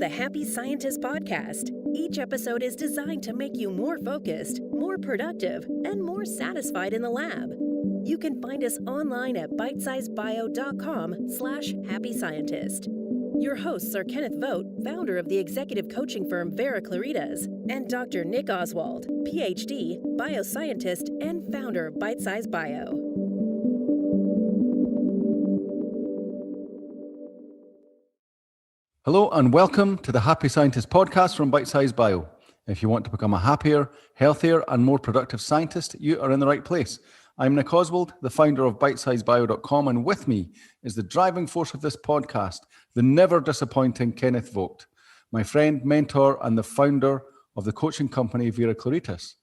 the Happy Scientist podcast. Each episode is designed to make you more focused, more productive, and more satisfied in the lab. You can find us online at bitesizebio.com/happy scientist. Your hosts are Kenneth Vogt, founder of the executive coaching firm Vera Claritas, and Dr. Nick Oswald, PhD, bioscientist, and founder of Bitesize Bio. Hello and welcome to the Happy Scientist podcast from Bitesize Bio. If you want to become a happier, healthier and more productive scientist, you are in the right place. I'm Nick Oswald, the founder of bitesizebio.com, and with me is the driving force of this podcast, the never disappointing Kenneth Vogt, my friend, mentor and the founder of the coaching company Vera Claritas.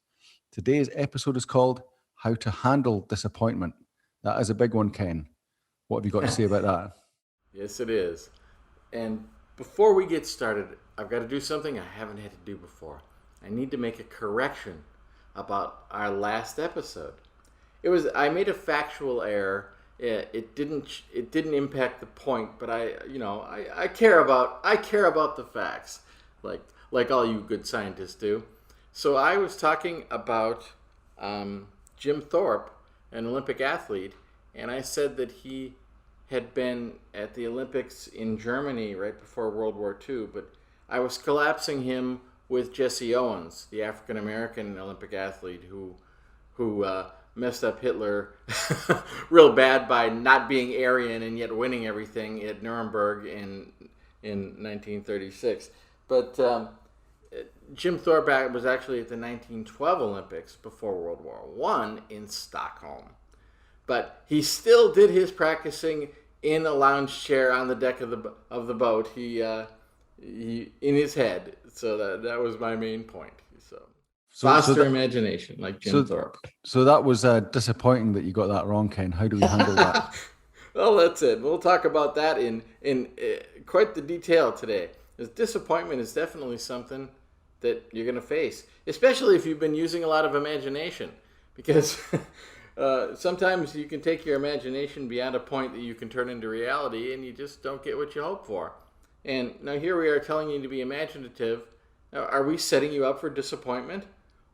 Today's episode is called How to Handle Disappointment. That is a big one, Ken. What have you got to say about that? Yes, it is. And before we get started, I've got to do something I haven't had to do before. I need to make a correction about our last episode. I made a factual error. It didn't impact the point, but I care about the facts, like all you good scientists do. So I was talking about Jim Thorpe, an Olympic athlete, and I said that he had been at the Olympics in Germany right before World War II, but I was collapsing him with Jesse Owens, the African-American Olympic athlete who messed up Hitler real bad by not being Aryan and yet winning everything at Nuremberg in 1936. But Jim Thorpe was actually at the 1912 Olympics before World War I in Stockholm. But he still did his practicing in a lounge chair on the deck of the boat. He in his head. So that was my main point. So foster imagination, like Jim Thorpe. So that was disappointing that you got that wrong, Ken. How do we handle that? Well, that's it. We'll talk about that in quite the detail today. Because disappointment is definitely something that you're going to face, especially if you've been using a lot of imagination, because sometimes you can take your imagination beyond a point that you can turn into reality, and you just don't get what you hope for. And now here we are telling you to be imaginative. Now, are we setting you up for disappointment?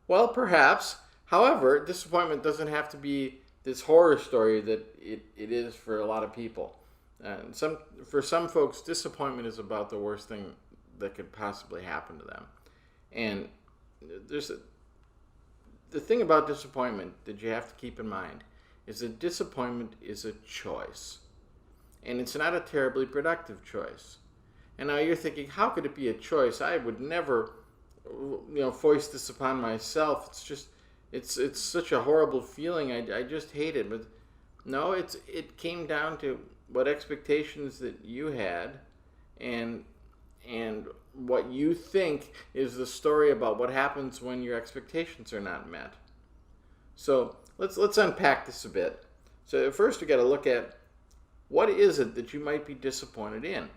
Well, perhaps. However, disappointment doesn't have to be this horror story that it is for a lot of people. For some folks, disappointment is about the worst thing that could possibly happen to them. And the thing about disappointment that you have to keep in mind is that disappointment is a choice. And it's not a terribly productive choice. And now you're thinking, how could it be a choice? I would never, foist this upon myself. It's such a horrible feeling. I just hate it. But no, it came down to what expectations that you had and what you think is the story about what happens when your expectations are not met. So let's unpack this a bit. So first we got to look at what is it that you might be disappointed in,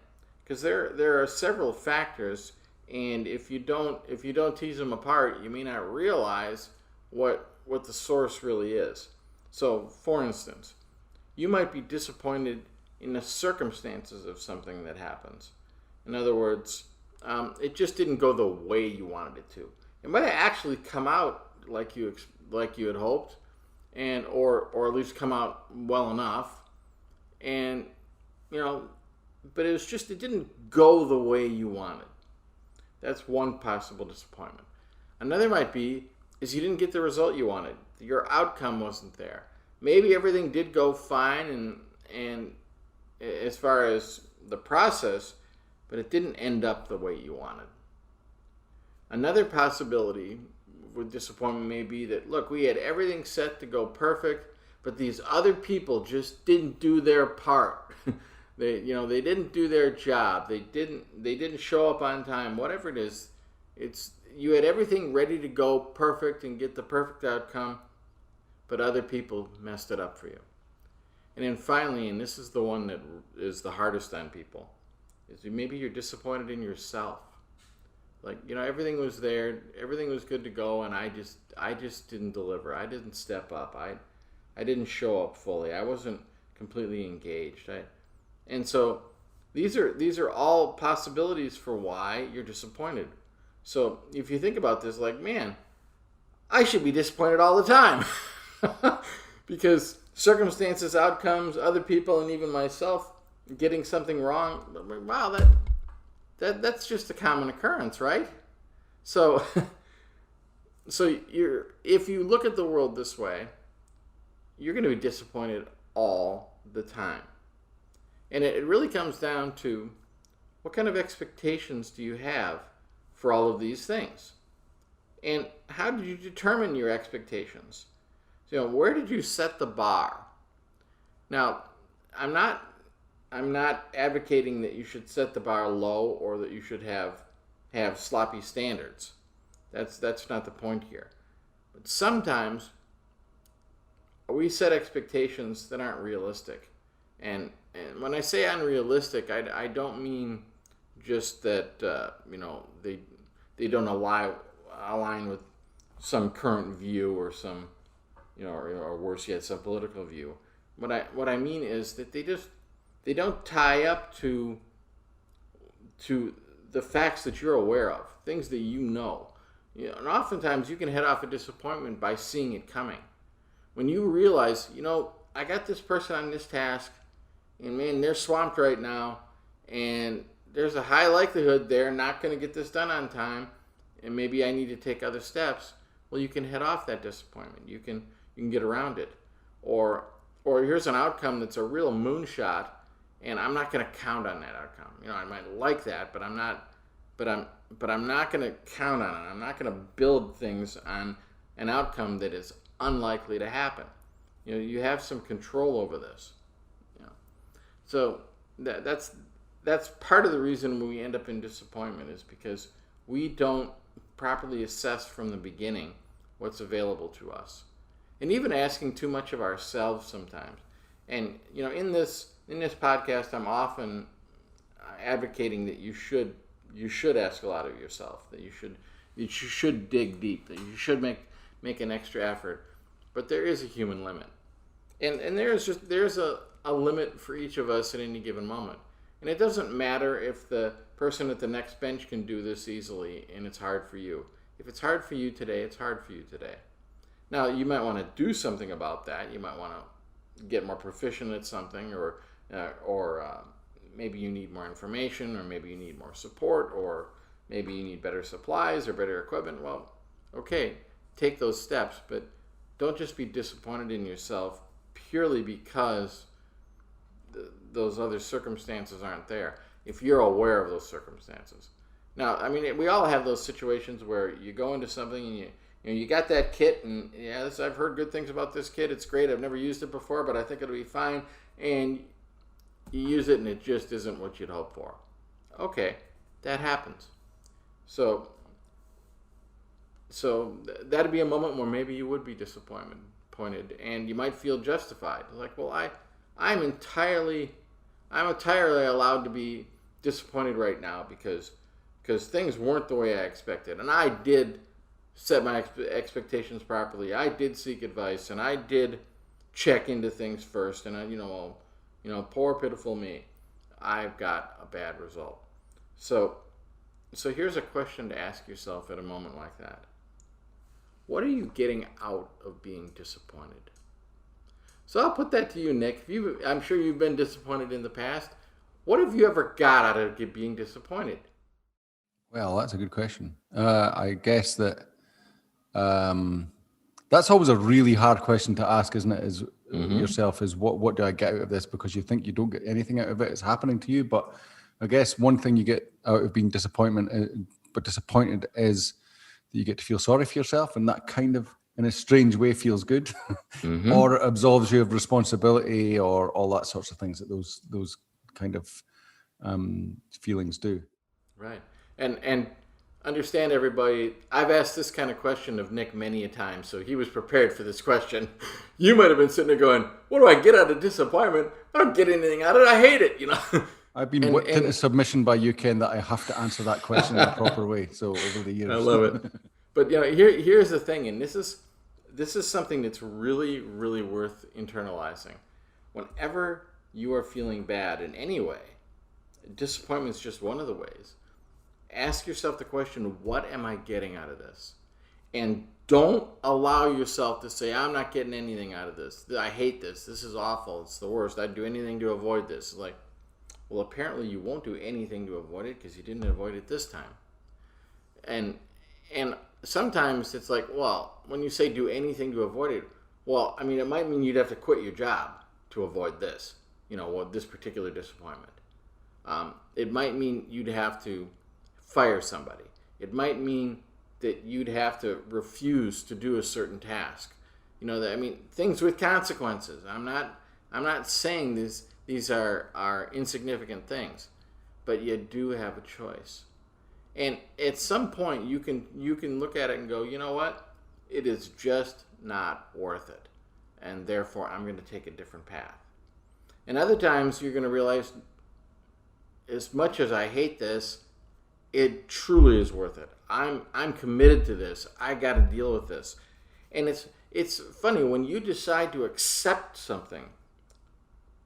because there are several factors, and if you don't tease them apart, you may not realize what the source really is. So for instance, you might be disappointed in the circumstances of something that happens. In other words, it just didn't go the way you wanted it to. It might have actually come out like you had hoped, or at least come out well enough, and but it didn't go the way you wanted. That's one possible disappointment. Another might be is you didn't get the result you wanted. Your outcome wasn't there. Maybe everything did go fine and as far as the process, but it didn't end up the way you wanted. Another possibility with disappointment may be that, look, we had everything set to go perfect, but these other people just didn't do their part. They didn't do their job. They didn't show up on time. Whatever it is, you had everything ready to go perfect and get the perfect outcome, but other people messed it up for you. And then finally, and this is the one that is the hardest on people, is maybe you're disappointed in yourself. Like, everything was there, everything was good to go, and I just didn't deliver. I didn't step up. I didn't show up fully. I wasn't completely engaged. And so These are all possibilities for why you're disappointed. So if you think about this, like, man, I should be disappointed all the time. Because circumstances, outcomes, other people, and even myself getting something wrong, wow, that's just a common occurrence, right? So if you look at the world this way, you're going to be disappointed all the time. And it really comes down to, what kind of expectations do you have for all of these things? And how did you determine your expectations? So, where did you set the bar? Now, I'm not advocating that you should set the bar low or that you should have sloppy standards. That's not the point here. But sometimes we set expectations that aren't realistic. And when I say unrealistic, I don't mean just that they don't align with some current view or some, or worse yet, some political view. What I mean is that they don't tie up to the facts that you're aware of, things that you know. And oftentimes you can head off a disappointment by seeing it coming. When you realize, I got this person on this task, and man, they're swamped right now, and there's a high likelihood they're not going to get this done on time, and maybe I need to take other steps. Well, you can head off that disappointment. You can get around it. Or here's an outcome that's a real moonshot, and I'm not going to count on that outcome. I might like that, but I'm not going to count on it. I'm not going to build things on an outcome that is unlikely to happen. You have some control over this. So that's part of the reason we end up in disappointment, is because we don't properly assess from the beginning what's available to us, and even asking too much of ourselves sometimes. And in this podcast, I'm often advocating that you should ask a lot of yourself, that you should dig deep, that you should make an extra effort. But there is a human limit, and there's a limit for each of us at any given moment. And it doesn't matter if the person at the next bench can do this easily and it's hard for you. If it's hard for you today, it's hard for you today. Now, you might want to do something about that. You might want to get more proficient at something, or maybe you need more information, or maybe you need more support, or maybe you need better supplies or better equipment. Well, okay, take those steps, but don't just be disappointed in yourself purely because those other circumstances aren't there, if you're aware of those circumstances. Now, we all have those situations where you go into something and you got that kit, and I've heard good things about this kit. It's great. I've never used it before, but I think it'll be fine. And you use it, and it just isn't what you'd hope for. Okay, that happens. So that'd be a moment where maybe you would be disappointed, and you might feel justified. Like, well, I'm entirely allowed to be disappointed right now because things weren't the way I expected, and I did set my expectations properly. I did seek advice, and I did check into things first. And poor pitiful me, I've got a bad result. So here's a question to ask yourself at a moment like that. What are you getting out of being disappointed? So I'll put that to you, Nick. I'm sure you've been disappointed in the past. What have you ever got out of being disappointed? Well, that's a good question. I guess that that's always a really hard question to ask, isn't it? Yourself is what do I get out of this? Because you think you don't get anything out of it. It's happening to you. But I guess one thing you get out of being disappointed is that you get to feel sorry for yourself, and that kind of, in a strange way, feels good, or it absolves you of responsibility, or all that sorts of things that those kind of feelings do. Right. And understand, everybody, I've asked this kind of question of Nick many a time, so he was prepared for this question. You might have been sitting there going, what do I get out of disappointment? I don't get anything out of it. I hate it, I've been whipped into submission by you, Ken, that I have to answer that question in a proper way. So over the years. I love it. But here's the thing, and this is something that's really, really worth internalizing. Whenever you are feeling bad in any way, Disappointment is just one of the ways. Ask yourself the question, what am I getting out of this? And don't allow yourself to say, I'm not getting anything out of this. I hate this. This is awful. It's the worst. I'd do anything to avoid this. Like, well, apparently you won't do anything to avoid it because you didn't avoid it this time. And sometimes it's like, well, when you say do anything to avoid it, well, I mean, it might mean you'd have to quit your job to avoid this, this particular disappointment. It might mean you'd have to fire somebody. It might mean that you'd have to refuse to do a certain task. Things with consequences. I'm not saying these are insignificant things, but you do have a choice. And at some point you can look at it and go, you know what? It is just not worth it. And therefore I'm going to take a different path. And other times you're going to realize, as much as I hate this, it truly is worth it. I'm committed to this. I got to deal with this. And it's funny, when you decide to accept something,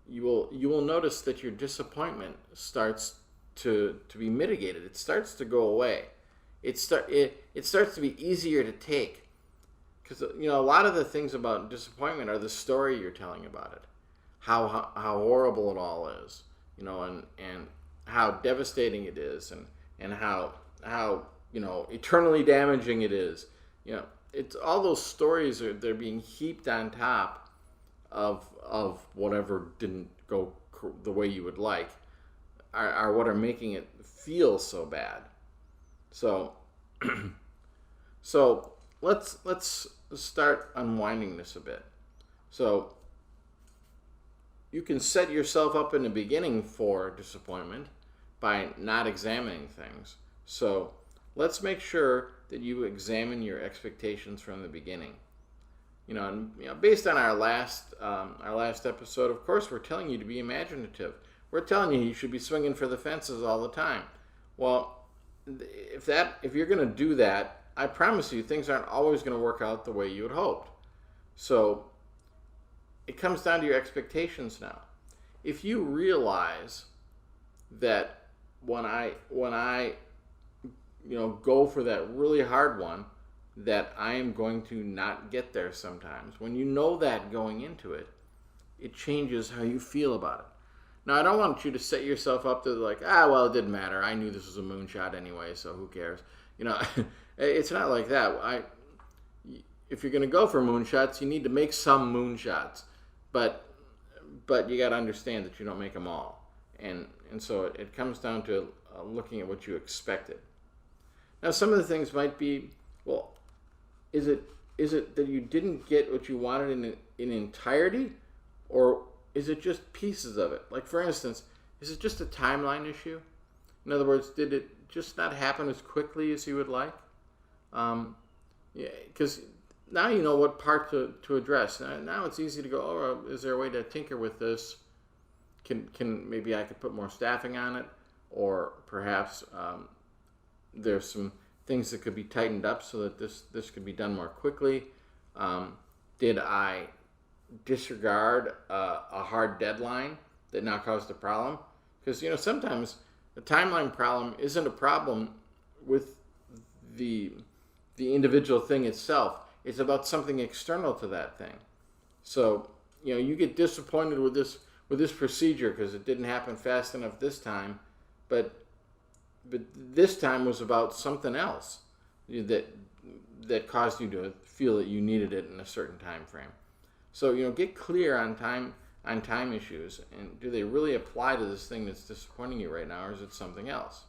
you will notice that your disappointment starts to be mitigated. It starts to go away. It starts to be easier to take, because a lot of the things about disappointment are the story you're telling about it, how horrible it all is, and how devastating it is, and how eternally damaging it is. It's all those stories they're being heaped on top of whatever didn't go the way you would like, are what are making it feel so bad. So let's start unwinding this a bit. So you can set yourself up in the beginning for disappointment by not examining things. So let's make sure that you examine your expectations from the beginning. Based on our last episode, of course, we're telling you to be imaginative. We're telling you should be swinging for the fences all the time. Well, if you're going to do that, I promise you things aren't always going to work out the way you had hoped. So it comes down to your expectations now. If you realize that when I go for that really hard one, that I am going to not get there sometimes. When you know that going into it, it changes how you feel about it. Now, I don't want you to set yourself up to like, it didn't matter. I knew this was a moonshot anyway, so who cares? It's not like that. If you're going to go for moonshots, you need to make some moonshots. But you got to understand that you don't make them all. And so it comes down to looking at what you expected. Now, some of the things might be, well, is it that you didn't get what you wanted in entirety, or is it just pieces of it? Like, for instance, is it just a timeline issue? In other words, did it just not happen as quickly as you would like? Because now you know what part to address. Now it's easy to go, is there a way to tinker with this? Can maybe I could put more staffing on it, or perhaps there's some things that could be tightened up so that this could be done more quickly. Did I disregard a hard deadline that now caused a problem? Because sometimes the timeline problem isn't a problem with the individual thing itself. It's about something external to that thing. So you get disappointed with this procedure because it didn't happen fast enough this time, but this time was about something else that caused you to feel that you needed it in a certain time frame. So get clear on time issues, and do they really apply to this thing that's disappointing you right now, or is it something else?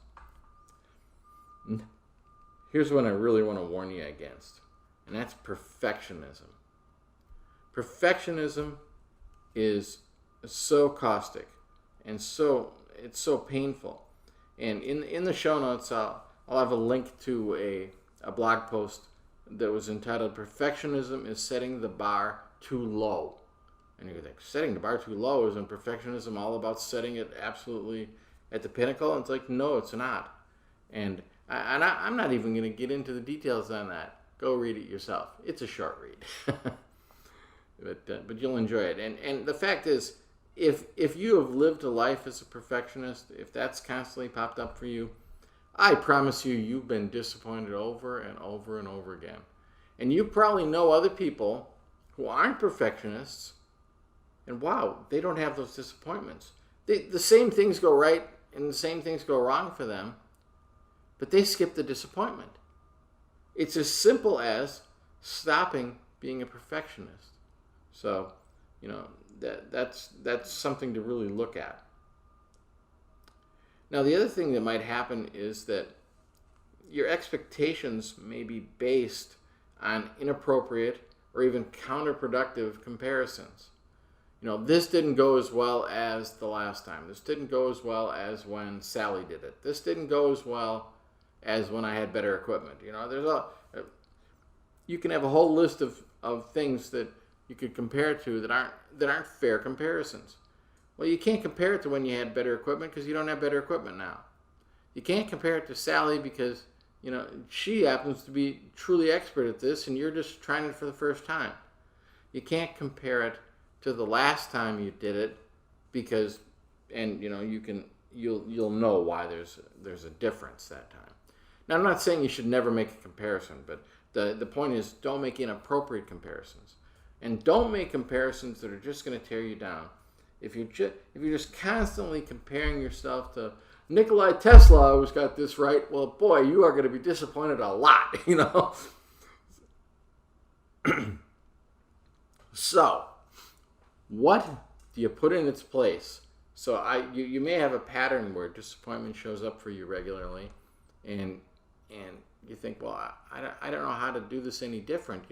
Here's what I really want to warn you against, and that's perfectionism. Perfectionism is so caustic, and it's so painful. And in the show notes, I'll have a link to a blog post that was entitled "Perfectionism is Setting the Bar Too Low." And you think, setting the bar too low, isn't perfectionism all about setting it absolutely at the pinnacle? And it's like, no, it's not. And I'm not even going to get into the details on that. Go read it yourself. It's a short read, but you'll enjoy it. And the fact is, if you have lived a life as a perfectionist, if that's constantly popped up for you, I promise you, you've been disappointed over and over and over again. And you probably know other people who aren't perfectionists, and wow, they don't have those disappointments. The same things go right and the same things go wrong for them, but they skip the disappointment. It's as simple as stopping being a perfectionist. So, that's something to really look at. Now, the other thing that might happen is that your expectations may be based on inappropriate or even counterproductive comparisons. This didn't go as well as the last time. This didn't go as well as when Sally did it. This didn't go as well as when I had better equipment. You can have a whole list of things that you could compare to that aren't fair comparisons. Well, you can't compare it to when you had better equipment because you don't have better equipment now. You can't compare it to Sally because she happens to be truly expert at this and you're just trying it for the first time. You can't compare it to the last time you did it because, you'll know why there's a difference that time. Now, I'm not saying you should never make a comparison, but the point is don't make inappropriate comparisons. And don't make comparisons that are just going to tear you down. If you're just constantly comparing yourself to Nikola Tesla, who's got this right, well, boy, you are going to be disappointed a lot, So, what do you put in its place? So you may have a pattern where disappointment shows up for you regularly, and you think, well, I don't know how to do this any different,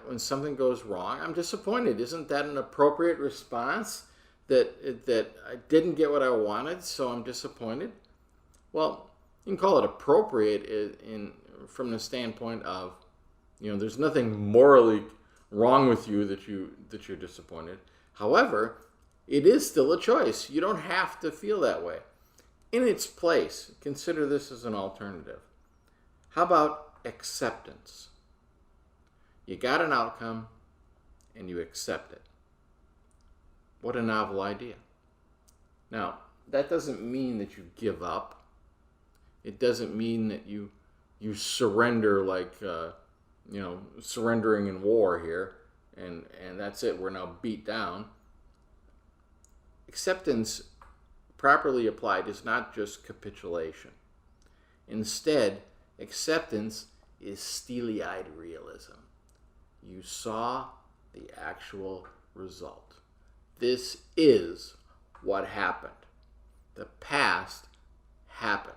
when something goes wrong, I'm disappointed. Isn't that an appropriate response? That I didn't get what I wanted, so I'm disappointed. Well, you can call it appropriate from the standpoint of, there's nothing morally wrong with you that you're disappointed. However, it is still a choice. You don't have to feel that way. In its place, consider this as an alternative. How about acceptance? You got an outcome, and you accept it. What a novel idea. Now, that doesn't mean that you give up. It doesn't mean that you surrender like, surrendering in war here, and that's it, we're now beat down. Acceptance, properly applied, is not just capitulation. Instead, acceptance is steely-eyed realism. You saw the actual result. This is what happened. The past happened.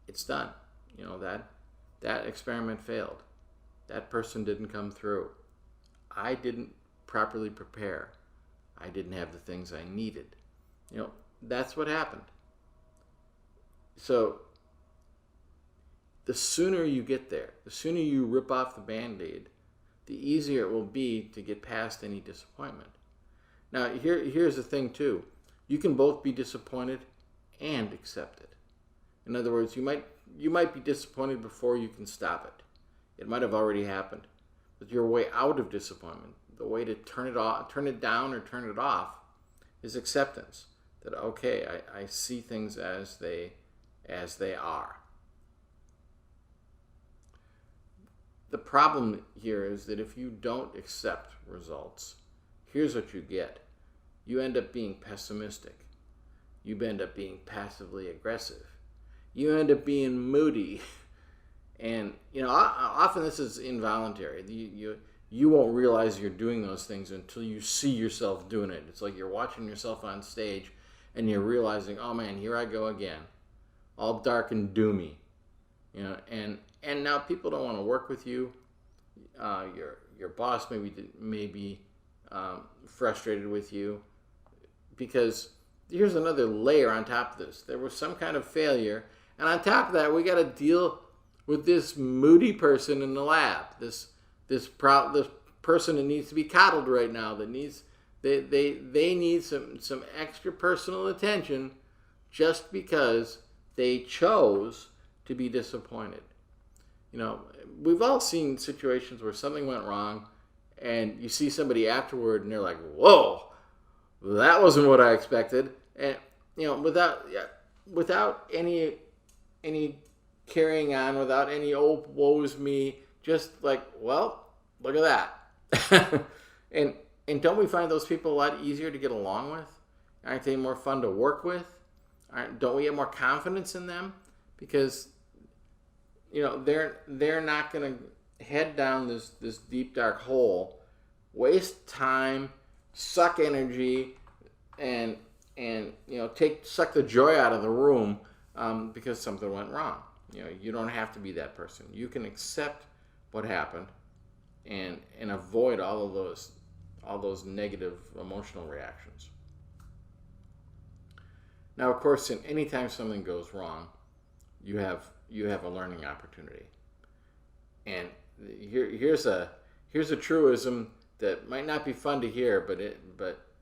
It's done. That experiment failed. That person didn't come through. I didn't properly prepare. I didn't have the things I needed. That's what happened. So the sooner you get there, the sooner you rip off the Band-Aid, the easier it will be to get past any disappointment. Now, here's the thing, too. You can both be disappointed and accept it. In other words, you might be disappointed before you can stop it. It might have already happened. But your way out of disappointment, the way to turn it down or turn it off, is acceptance. That, okay, I see things as they are. The problem here is that if you don't accept results, here's what you get. You end up being pessimistic. You end up being passively aggressive. You end up being moody. And, often this is involuntary. You won't realize you're doing those things until you see yourself doing it. It's like you're watching yourself on stage and you're realizing, oh man, here I go again. All dark and doomy. And now people don't want to work with you. Your boss may be frustrated with you because here's another layer on top of this. There was some kind of failure, and on top of that, we got to deal with this moody person in the lab. This person that needs to be coddled right now. They need some extra personal attention just because they chose to be disappointed. We've all seen situations where something went wrong and you see somebody afterward and they're like, whoa, that wasn't what I expected. And, without any carrying on, without any, oh, woe is me, just like, well, look at that. and don't we find those people a lot easier to get along with? Aren't they more fun to work with? Don't we have more confidence in them? Because, they're not going to head down this deep, dark hole, waste time, suck energy, and suck the joy out of the room because something went wrong. You don't have to be that person. You can accept what happened and avoid all those negative emotional reactions. Now, of course, anytime something goes wrong, you have a learning opportunity. And here's a truism that might not be fun to hear, but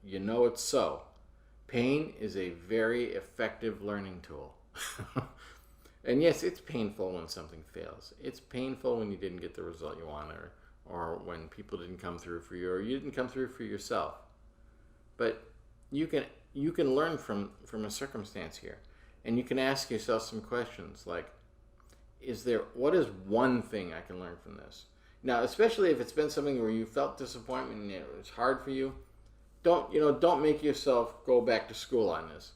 it's so. Pain is a very effective learning tool. And yes, it's painful when something fails. It's painful when you didn't get the result you wanted, or when people didn't come through for you, or you didn't come through for yourself. But you can learn from a circumstance here, and you can ask yourself some questions like, what is one thing I can learn from this? Now, especially if it's been something where you felt disappointment and it was hard for you, don't make yourself go back to school on this.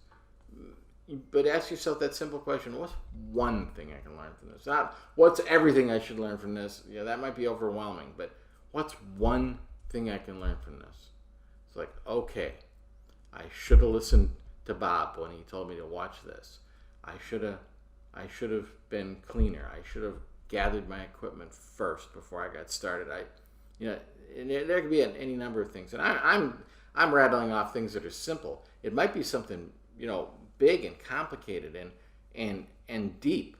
But ask yourself that simple question: what's one thing I can learn from this? Not what's everything I should learn from this. Yeah, that might be overwhelming. But what's one thing I can learn from this? It's like, okay, I should have listened to Bob when he told me to watch this. I should have been cleaner. I should have gathered my equipment first before I got started. And there could be any number of things. And I'm rattling off things that are simple. It might be something, big and complicated and deep.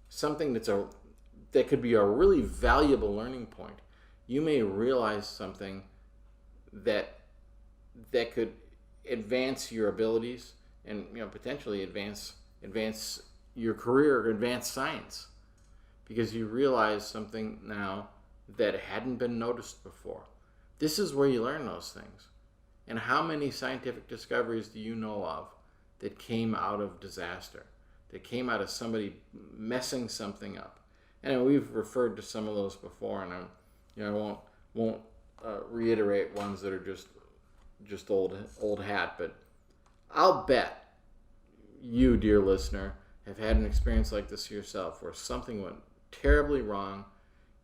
Something that could be a really valuable learning point. You may realize something that could advance your abilities and potentially advance your career or advance science, because you realize something now that hadn't been noticed before. This is where you learn those things. And how many scientific discoveries do you know of that came out of disaster, that came out of somebody messing something up? And we've referred to some of those before, and I won't reiterate ones that are just old hat, but I'll bet you, dear listener, have had an experience like this yourself, where something went terribly wrong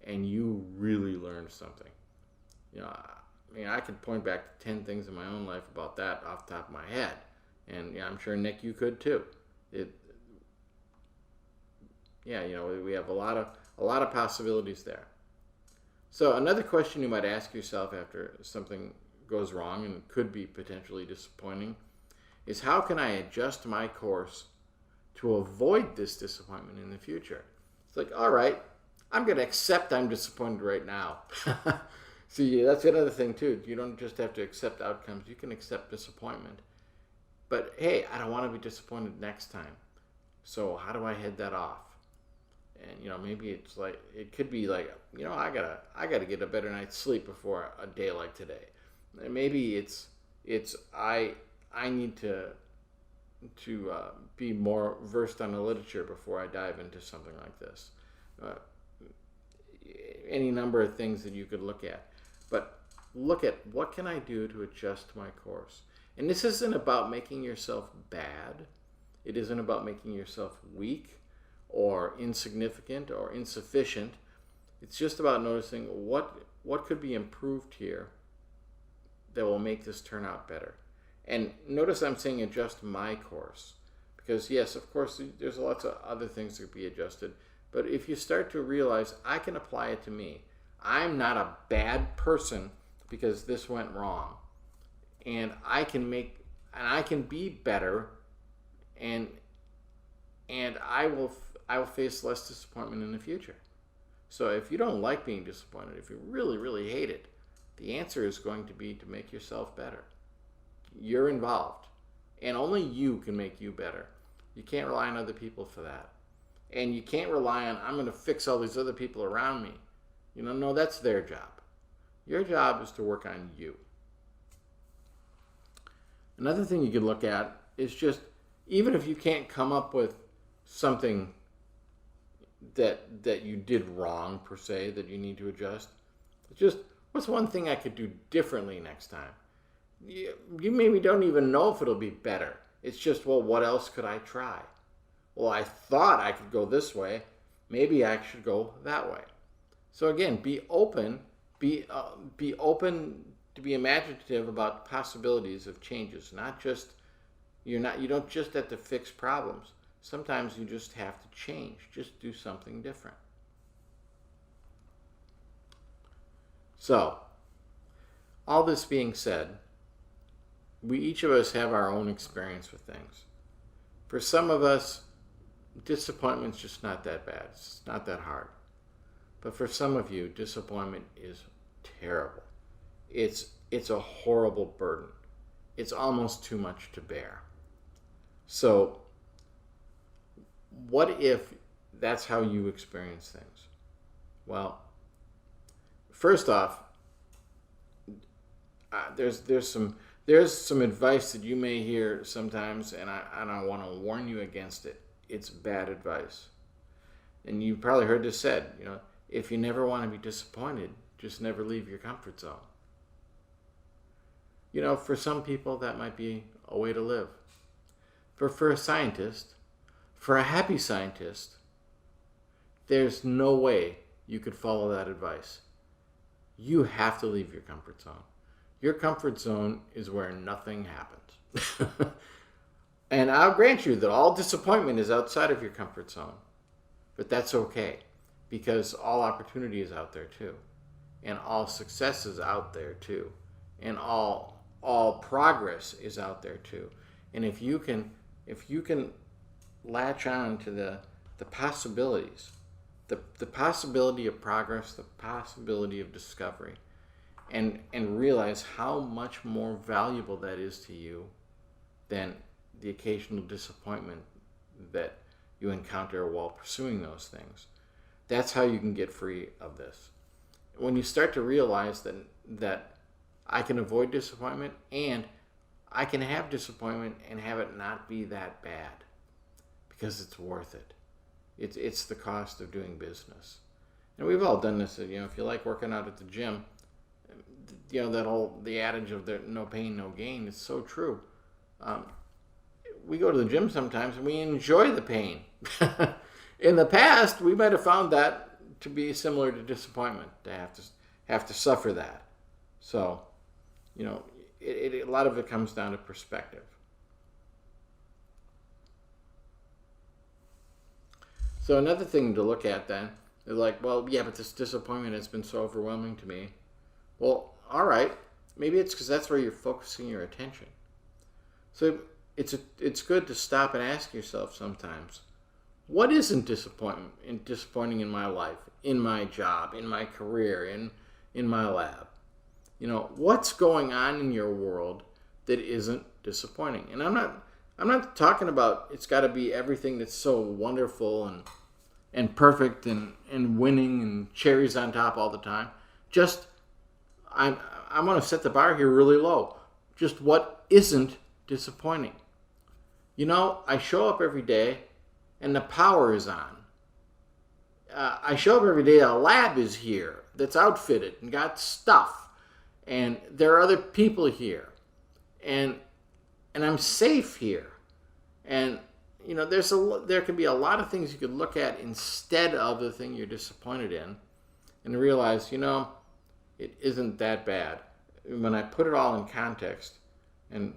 and you really learned something. I could point back to 10 things in my own life about that off the top of my head, and I'm sure, Nick, you could too. We have a lot of possibilities there. So another question you might ask yourself after something goes wrong and could be potentially disappointing is, how can I adjust my course to avoid this disappointment in the future? It's like, all right, I'm going to accept I'm disappointed right now. See, that's another thing too. You don't just have to accept outcomes. You can accept disappointment. But hey, I don't want to be disappointed next time. So how do I head that off? And maybe it's like, it could be like, I gotta get a better night's sleep before a day like today. And maybe it's I need to be more versed on the literature before I dive into something like this. Any number of things that you could look at. But look at, what can I do to adjust my course? And this isn't about making yourself bad. It isn't about making yourself weak or insignificant or insufficient. It's just about noticing what could be improved here that will make this turn out better. And notice I'm saying adjust my course, because yes, of course, there's lots of other things that could be adjusted. But if you start to realize, I can apply it to me. I'm not a bad person because this went wrong, and I can be better, and I will face less disappointment in the future. So if you don't like being disappointed, if you really, really hate it, the answer is going to be to make yourself better. You're involved, and only you can make you better. You can't rely on other people for that. And you can't rely on, I'm going to fix all these other people around me. No, that's their job. Your job is to work on you. Another thing you could look at is just, even if you can't come up with something that you did wrong per se that you need to adjust, just what's one thing I could do differently next time? You maybe don't even know if it'll be better. It's just, well, what else could I try? Well, I thought I could go this way. Maybe I should go that way. So again, be open. Be open to be imaginative about possibilities of changes. Not just you don't just have to fix problems. Sometimes you just have to change. Just do something different. So, all this being said, we each of us have our own experience with things. For some of us, disappointment's just not that bad. It's not that hard. But for some of you, disappointment is terrible. It's a horrible burden. It's almost too much to bear. So, what if that's how you experience things? Well, first off, there's some advice that you may hear sometimes, and I want to warn you against it. It's bad advice. And you've probably heard this said, if you never want to be disappointed, just never leave your comfort zone. For some people, that might be a way to live. But for a scientist, for a happy scientist, there's no way you could follow that advice. You have to leave your comfort zone. Your comfort zone is where nothing happens. And I'll grant you that all disappointment is outside of your comfort zone. But that's okay, because all opportunity is out there too. And all success is out there too. And all progress is out there too. And if you can latch on to the possibilities, the possibility of progress, the possibility of discovery, and realize how much more valuable that is to you than the occasional disappointment that you encounter while pursuing those things. That's how you can get free of this. When you start to realize that I can avoid disappointment, and I can have disappointment and have it not be that bad, because it's worth it. It's the cost of doing business. And we've all done this. If you like working out at the gym, the adage of no pain, no gain is so true. We go to the gym sometimes and we enjoy the pain. In the past, we might have found that to be similar to disappointment, to have to suffer that. So, a lot of it comes down to perspective. So another thing to look at then is like, well, yeah, but this disappointment has been so overwhelming to me. Well, all right, maybe it's because that's where you're focusing your attention. So it's good to stop and ask yourself sometimes, what isn't disappointing in my life, in my job, in my career, in my lab? What's going on in your world that isn't disappointing? And I'm not talking about it's got to be everything that's so wonderful and perfect and winning and cherries on top all the time. Just I'm going to set the bar here really low. Just what isn't disappointing? I show up every day and the power is on. I show up every day, a lab is here that's outfitted and got stuff. And there are other people here. And I'm safe here. And, there can be a lot of things you could look at instead of the thing you're disappointed in, and realize, it isn't that bad. When I put it all in context and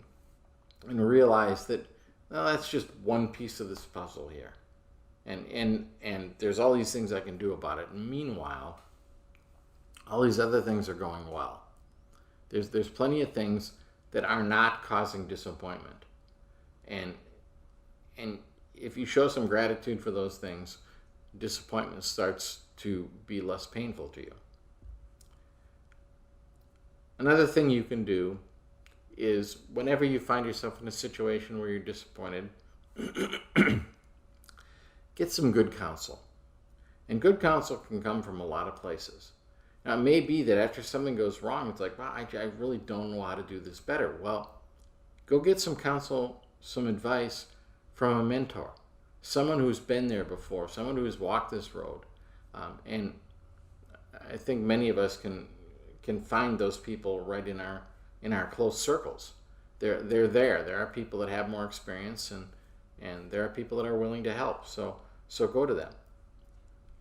realize that, well, that's just one piece of this puzzle here. And there's all these things I can do about it. And meanwhile, all these other things are going well. There's plenty of things that are not causing disappointment. And if you show some gratitude for those things, disappointment starts to be less painful to you. Another thing you can do is whenever you find yourself in a situation where you're disappointed, get some good counsel. And good counsel can come from a lot of places. Now, it may be that after something goes wrong, it's like, wow, I really don't know how to do this better. Well, Go get some counsel, some advice from a mentor, someone who's been there before, someone who's walked this road. And I think many of us can find those people right in our close circles. They're there. There are people that have more experience, and there are people that are willing to help. So go to them.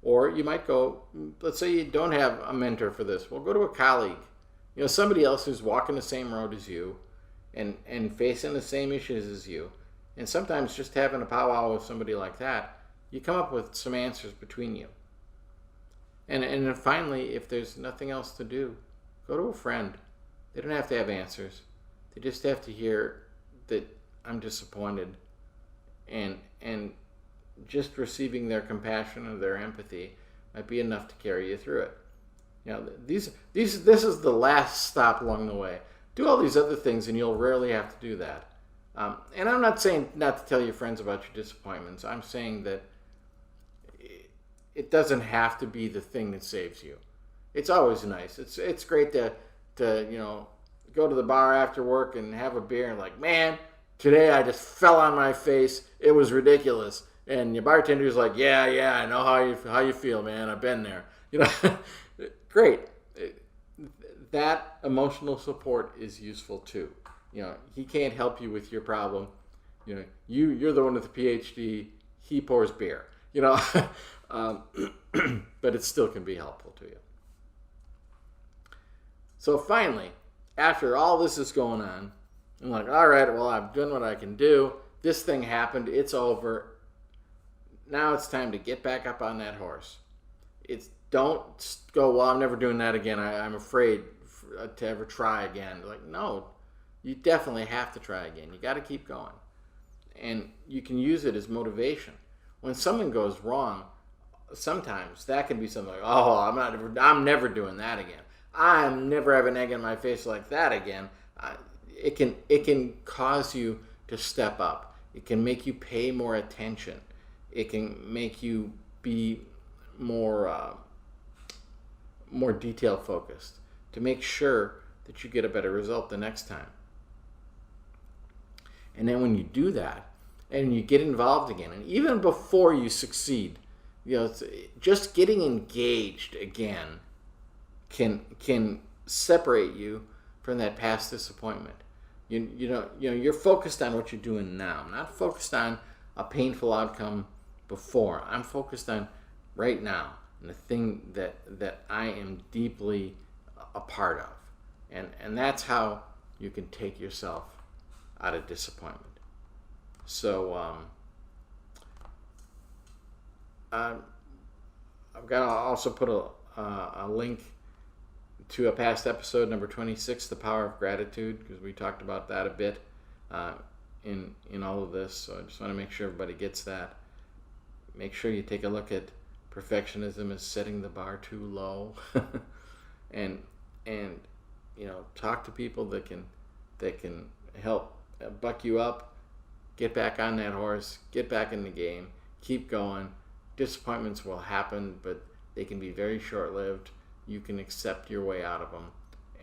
Or you might go, let's say you don't have a mentor for this. Well, go to a colleague, somebody else who's walking the same road as you and facing the same issues as you. And sometimes just having a powwow with somebody like that, you come up with some answers between you. And then finally, if there's nothing else to do, go to a friend. They don't have to have answers. They just have to hear that I'm disappointed, and just receiving their compassion or their empathy might be enough to carry you through it. This is the last stop along the way. Do all these other things, and you'll rarely have to do that. And I'm not saying not to tell your friends about your disappointments. I'm saying that it doesn't have to be the thing that saves you. It's always nice. It's great to go to the bar after work and have a beer and like, man, today I just fell on my face. It was ridiculous. And your bartender's like, yeah, I know how you feel, man. I've been there. Great. That emotional support is useful too. He can't help you with your problem. You're the one with the PhD. He pours beer. But it still can be helpful to you. So finally, after all this is going on, I'm like, all right, well, I've done what I can do. This thing happened. It's over. Now it's time to get back up on that horse. Don't go, well, I'm never doing that again. I'm afraid to ever try again. Like, no, you definitely have to try again. You got to keep going. And you can use it as motivation. When something goes wrong, sometimes that can be something like, oh, I'm never doing that again. I'm never having an egg in my face like that again. It can cause you to step up. It can make you pay more attention. It can make you be more detail focused to make sure that you get a better result the next time. And then when you do that and you get involved again, and even before you succeed, just getting engaged again can separate you from that past disappointment. You're focused on what you're doing now. I'm not focused on a painful outcome before. I'm focused on right now and the thing that I am deeply a part of. And that's how you can take yourself out of disappointment. So I've got to also put a link to a past episode, number 26, The Power of Gratitude, because we talked about that a bit in all of this. So I just want to make sure everybody gets that. Make sure you take a look at perfectionism as setting the bar too low, and talk to people that can help buck you up, get back on that horse, get back in the game, keep going. Disappointments will happen, but they can be very short-lived. You can accept your way out of them,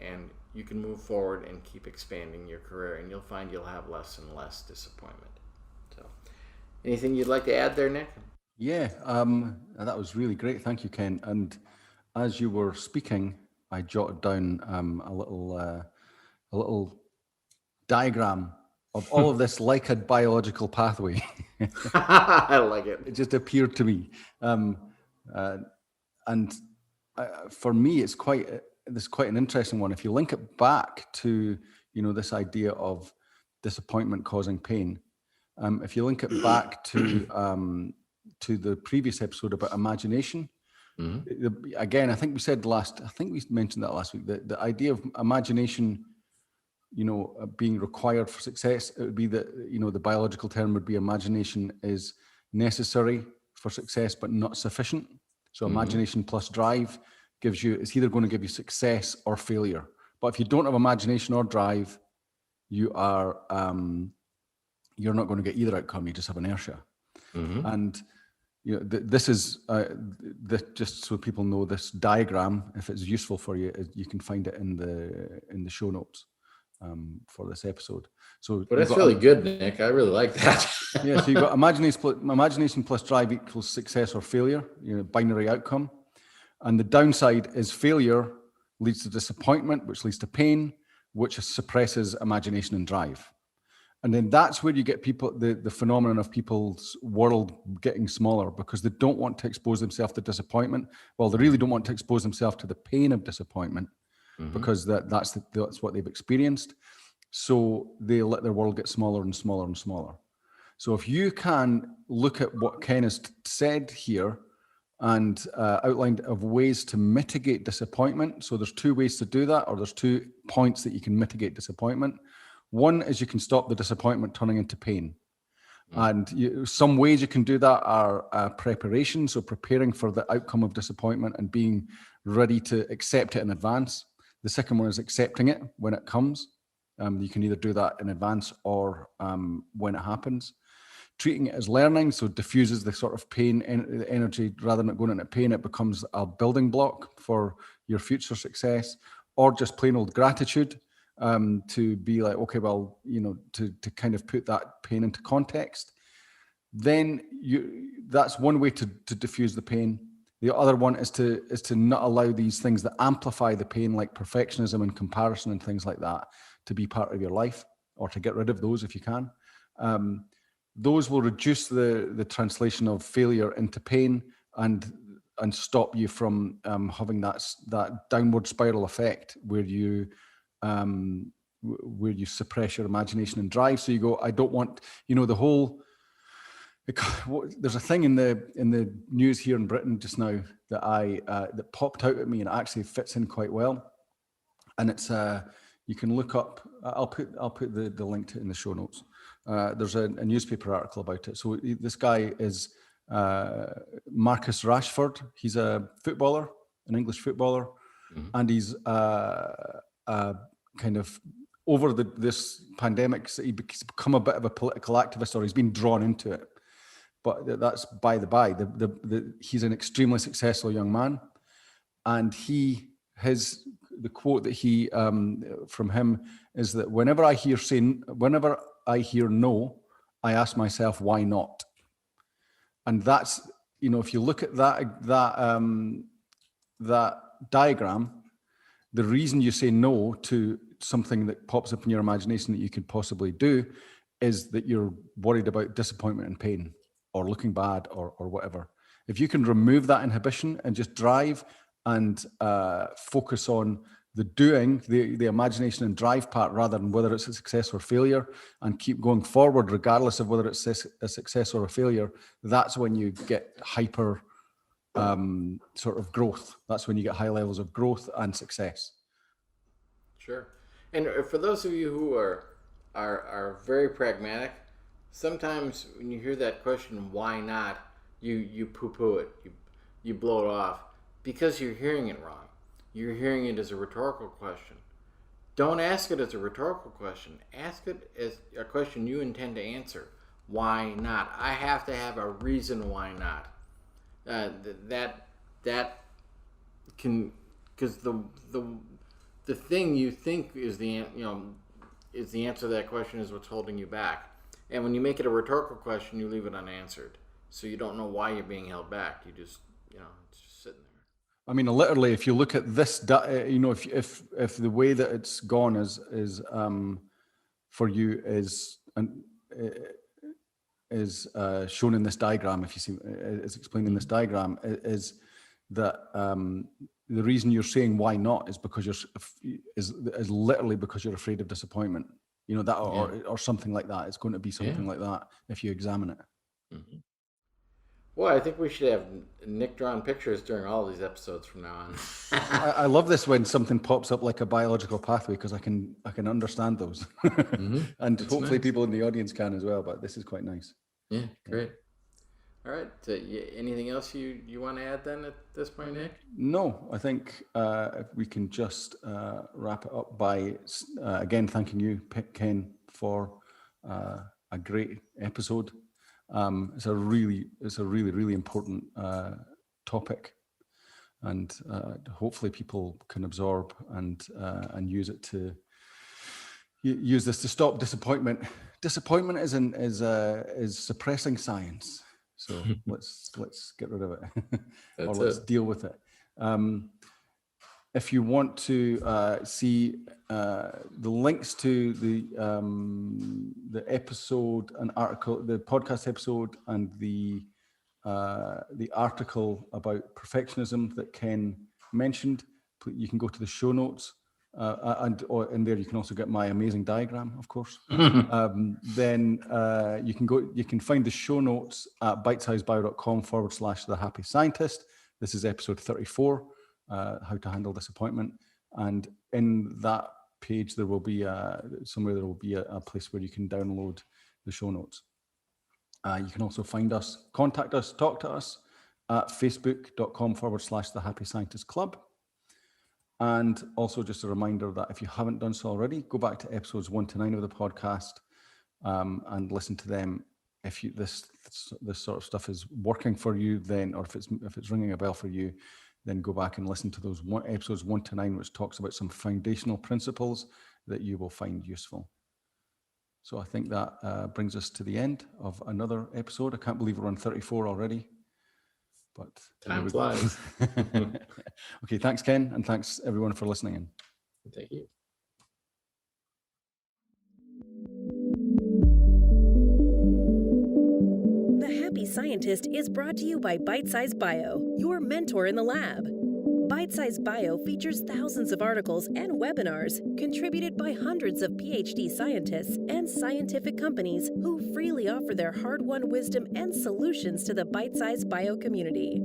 and you can move forward and keep expanding your career, and you'll find you'll have less and less disappointment. So, anything you'd like to add there, Nick? Yeah, that was really great. Thank you, Ken. And as you were speaking, I jotted down a little diagram of all of this like a biological pathway. I like it. It just appeared to me. For me, it's quite an interesting one. If you link it back to this idea of disappointment causing pain, if you link it back to the previous episode about imagination, again, I think we mentioned that last week. The idea of imagination, being required for success, it would be that the biological term would be imagination is necessary for success but not sufficient. So imagination plus drive it's either going to give you success or failure. But if you don't have imagination or drive, you're not going to get either outcome. You just have inertia. And this is just so people know, this diagram, if it's useful for you, you can find it in the show notes. for this episode. So, but that's really good, Nick. I really like that. Yeah. So you've got imagination plus drive equals success or failure. Binary outcome, and the downside is failure leads to disappointment, which leads to pain, which suppresses imagination and drive. And then that's where you get people, the phenomenon of people's world getting smaller because they don't want to expose themselves to disappointment. Well, they really don't want to expose themselves to the pain of disappointment because that's what they've experienced. So they let their world get smaller and smaller and smaller. So if you can look at what Ken has said here and outlined of ways to mitigate disappointment. So there's two ways to do that, or there's 2 points that you can mitigate disappointment. One is you can stop the disappointment turning into pain. And some ways you can do that are preparation, so preparing for the outcome of disappointment and being ready to accept it in advance. The second one is accepting it when it comes. You can either do that in advance or when it happens. Treating it as learning, so diffuses the sort of pain, the energy, rather than going into pain, it becomes a building block for your future success, or just plain old gratitude. To be like, okay, well, to kind of put that pain into context. Then that's one way to diffuse the pain. The other one is to not allow these things that amplify the pain, like perfectionism and comparison and things like that, to be part of your life, or to get rid of those if you can. Those will reduce the translation of failure into pain and stop you from having that downward spiral effect where you suppress your imagination and drive. So you go, I don't want, the whole. There's a thing in the news here in Britain just now that popped out at me, and it actually fits in quite well. And it's you can look up. I'll put the link to it in the show notes. There's a newspaper article about it. So this guy is Marcus Rashford. He's a footballer, an English footballer, and he's kind of over this pandemic, so he's become a bit of a political activist, or he's been drawn into it. But that's by the by. He's an extremely successful young man, and the quote that he from him is that whenever I hear no, I ask myself why not. And that's, if you look at that diagram, the reason you say no to something that pops up in your imagination that you could possibly do is that you're worried about disappointment and pain, or looking bad, or whatever. If you can remove that inhibition and just drive and focus on the doing, the imagination and drive part, rather than whether it's a success or failure, and keep going forward regardless of whether it's a success or a failure, that's when you get hyper sort of growth. That's when you get high levels of growth and success. Sure. And for those of you who are very pragmatic, sometimes when you hear that question, why not, you poo-poo it, you blow it off, because you're hearing it wrong. You're hearing it as a rhetorical question. Don't ask it as a rhetorical question. Ask it as a question you intend to answer. Why not? I have to have a reason why not. That can, because the thing you think is the answer to that question is what's holding you back. And when you make it a rhetorical question, you leave it unanswered. So you don't know why you're being held back. You just, it's just sitting there. I mean, literally, if you look at this, if the way that it's gone is for you is shown in this diagram, if you see, is explained in this diagram, is that the reason you're saying why not is because is literally because you're afraid of disappointment. That or something like that. It's going to be something like that if you examine it. Mm-hmm. Well, I think we should have Nick drawn pictures during all these episodes from now on. I love this when something pops up like a biological pathway, because I can understand those, and it's hopefully nice. People in the audience can as well. But this is quite nice. Yeah, great. All right. Anything else you want to add then at this point, Nick? No, I think if we can just wrap it up by again thanking you, Ken, for a great episode. It's a really important topic, and hopefully people can absorb and use it to, use this to stop disappointment. Disappointment is suppressing science. So let's get rid of it, or let's deal with it. If you want to see the links to the episode and article, the podcast episode, and the article about perfectionism that Ken mentioned, you can go to the show notes, and in there you can also get my amazing diagram, of course. Then you can find the show notes at bitesizebio.com/the happy scientist. This is episode 34. How to handle disappointment, and in that page there will be somewhere there will be a place where you can download the show notes. You can also find us, contact us, talk to us at facebook.com/the happy scientist club. And also just a reminder that if you haven't done so already, go back to episodes 1 to 9 of the podcast and listen to them. If this sort of stuff is working for you, then, or if it's ringing a bell for you, then go back and listen to those episodes 1 to 9, which talks about some foundational principles that you will find useful. So I think that brings us to the end of another episode. I can't believe we're on 34 already, but time flies. Okay, thanks, Ken, and thanks everyone for listening in. Thank you. The Happy Scientist is brought to you by Bitesize Bio, your mentor in the lab. Bitesize Bio features thousands of articles and webinars contributed by hundreds of PhD scientists and scientific companies who freely offer their hard-won wisdom and solutions to the Bitesize Bio community.